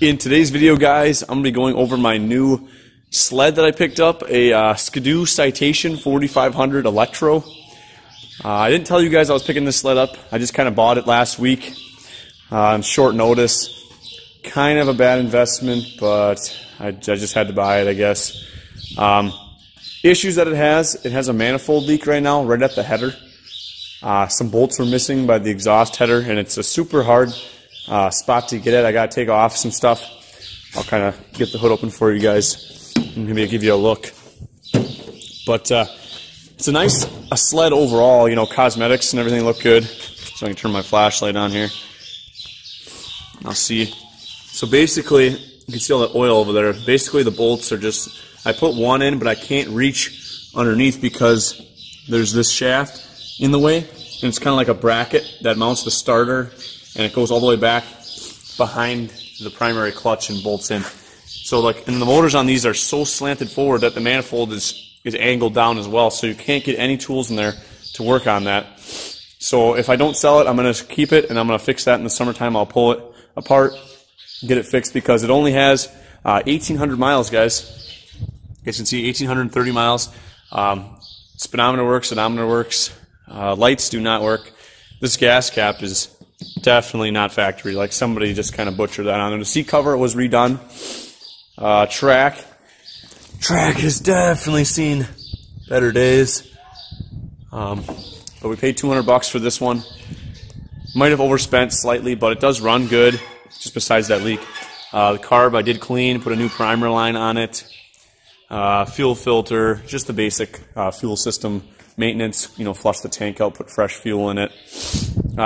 In today's video, guys, I'm going to be going over my new sled that I picked up, a Ski-Doo Citation 4500 Electro. I didn't tell you guys I was picking this sled up. I just kind of bought it last week on short notice. Kind of a bad investment, but I just had to buy it, I guess. Issues that it has a manifold leak right now, right at the header. Some bolts were missing by the exhaust header, and it's a super hard spot to get at. I got to take off some stuff. I'll kind of get the hood open for you guys and maybe give you a look. But it's a nice sled overall. You know, cosmetics and everything look good. So I can turn my flashlight on here. I'll see. So basically, you can see all that oil over there. Basically, the bolts are just, I put one in, but I can't reach underneath because there's this shaft in the way, and it's kind of like a bracket that mounts the starter, and it goes all the way back behind the primary clutch and bolts in. So like, and the motors on these are so slanted forward that the manifold is angled down as well, so you can't get any tools in there to work on that. So if I don't sell it, I'm going to keep it, and I'm going to fix that in the summertime. I'll pull it apart, get it fixed, because it only has 1,800 miles, guys. You guys can see 1,830 miles. Speedometer works, odometer works. Lights do not work. This gas cap is definitely not factory. Like, somebody just kind of butchered that on there. The seat cover was redone. Track has definitely seen better days. But we paid $200 for this one. Might have overspent slightly, but it does run good, just besides that leak. The carb I did clean, put a new primer line on it. Fuel filter, just the basic fuel system maintenance, you know, flush the tank out, put fresh fuel in it.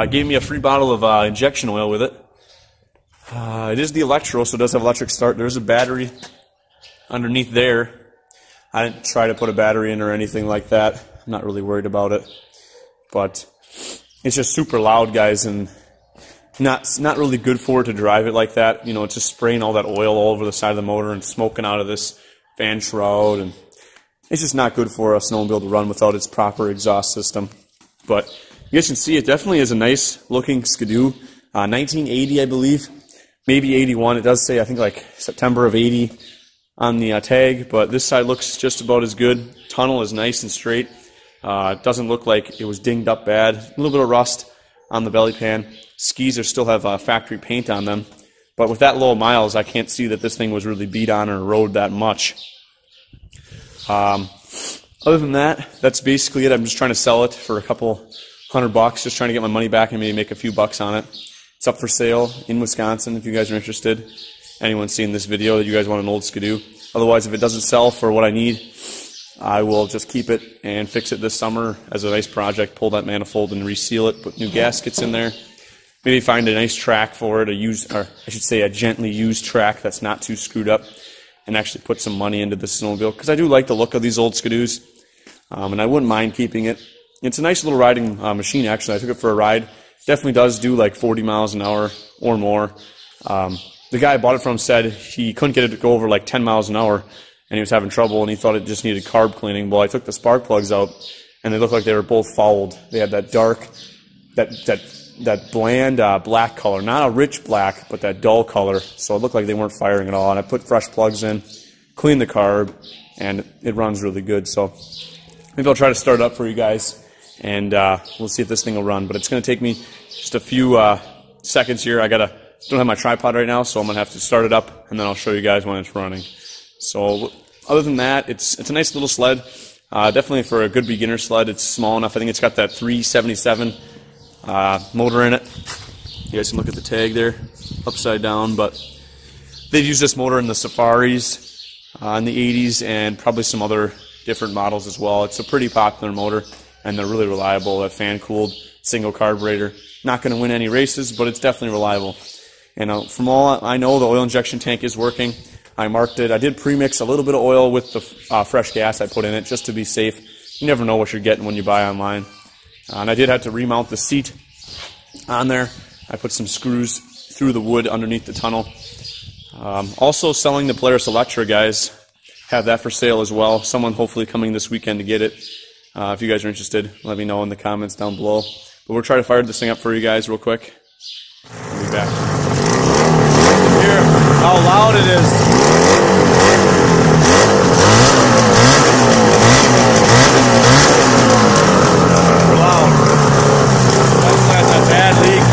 Gave me a free bottle of injection oil with it. It is the Electro, so it does have electric start. There's a battery underneath there. I didn't try to put a battery in or anything like that. I'm not really worried about it. But it's just super loud, guys, and not really good for it to drive it like that. You know, it's just spraying all that oil all over the side of the motor and smoking out of this fan shroud, and it's just not good for a snowmobile to run without its proper exhaust system. But you guys can see it definitely is a nice looking Ski-Doo. 1980, I believe, maybe 81. It does say, I think, like September of 80 on the tag, but this side looks just about as good. Tunnel is nice and straight. It doesn't look like it was dinged up bad. A little bit of rust on the belly pan. Skis still have factory paint on them. But with that low miles, I can't see that this thing was really beat on or rode that much. Other than that, that's basically it. I'm just trying to sell it for a couple $100, just trying to get my money back and maybe make a few bucks on it. It's up for sale in Wisconsin if you guys are interested. Anyone seeing this video that you guys want an old Ski-Doo. Otherwise, if it doesn't sell for what I need, I will just keep it and fix it this summer as a nice project. Pull that manifold and reseal it, put new gaskets in there. Maybe find a nice track for it, a gently used track that's not too screwed up, and actually put some money into this snowmobile, because I do like the look of these old Ski-Doos, and I wouldn't mind keeping it. It's a nice little riding machine, actually. I took it for a ride. Definitely does do like 40 miles an hour or more. The guy I bought it from said he couldn't get it to go over like 10 miles an hour, and he was having trouble, and he thought it just needed carb cleaning. Well, I took the spark plugs out, and they looked like they were both fouled. They had that dark, that bland black color, not a rich black, but that dull color, so it looked like they weren't firing at all. And I put fresh plugs in, cleaned the carb, and it runs really good. So maybe I'll try to start it up for you guys, and we'll see if this thing will run. But it's going to take me just a few seconds here. Don't have my tripod right now, so I'm going to have to start it up, and then I'll show you guys when it's running. So other than that, it's a nice little sled. Definitely for a good beginner sled. It's small enough. I think it's got that 377 motor in it. You guys can look at the tag there, upside down, but they've used this motor in the Safaris in the 80s and probably some other different models as well. It's a pretty popular motor, and they're really reliable. That fan-cooled single carburetor. Not going to win any races, but it's definitely reliable. And from all I know, the oil injection tank is working. I marked it. I did pre-mix a little bit of oil with the fresh gas I put in it just to be safe. You never know what you're getting when you buy online. And I did have to remount the seat on there. I put some screws through the wood underneath the tunnel. Also selling the Polaris Electra, guys. Have that for sale as well. Someone hopefully coming this weekend to get it. If you guys are interested, let me know in the comments down below. But we'll try to fire this thing up for you guys real quick. I'll be back. loud it is. Super loud. That's a bad leak.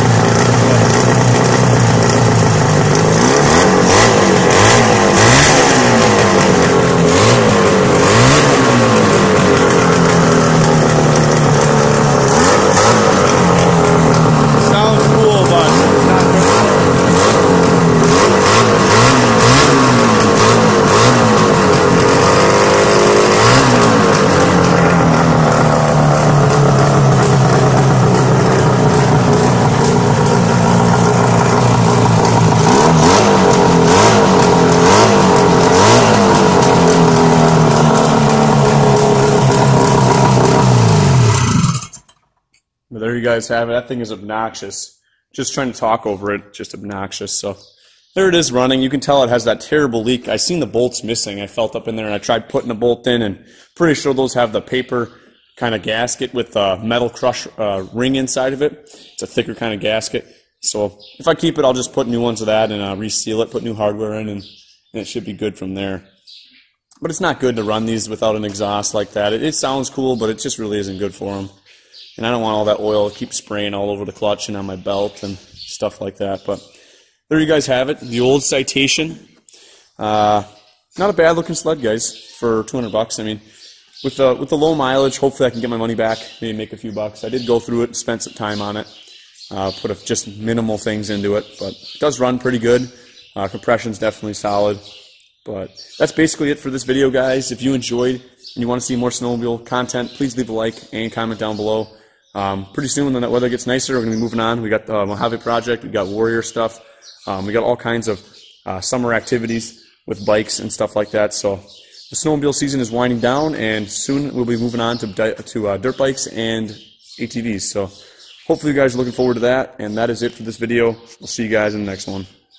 Sounds cool, but it's not good. But there you guys have it. That thing is obnoxious. Just trying to talk over it, just obnoxious. So there it is running. You can tell it has that terrible leak. I seen the bolts missing. I felt up in there and I tried putting a bolt in, and pretty sure those have the paper kind of gasket with a metal crush ring inside of it. It's a thicker kind of gasket. So if I keep it, I'll just put new ones of that and reseal it, put new hardware in, and it should be good from there. But it's not good to run these without an exhaust like that. It sounds cool, but it just really isn't good for them. And I don't want all that oil to keep spraying all over the clutch and on my belt and stuff like that. But there you guys have it. The old Citation. Not a bad looking sled, guys, for 200 bucks. I mean, with the low mileage, hopefully I can get my money back, maybe make a few bucks. I did go through it, spent some time on it, put just minimal things into it, but it does run pretty good. Compression's definitely solid. But that's basically it for this video, guys. If you enjoyed and you want to see more snowmobile content, please leave a like and comment down below. Pretty soon when the weather gets nicer, we're going to be moving on. We got the Mojave Project, we got Warrior stuff, we got all kinds of summer activities with bikes and stuff like that. So the snowmobile season is winding down, and soon we'll be moving on to dirt bikes and ATVs. So hopefully you guys are looking forward to that, and that is it for this video. We'll see you guys in the next one.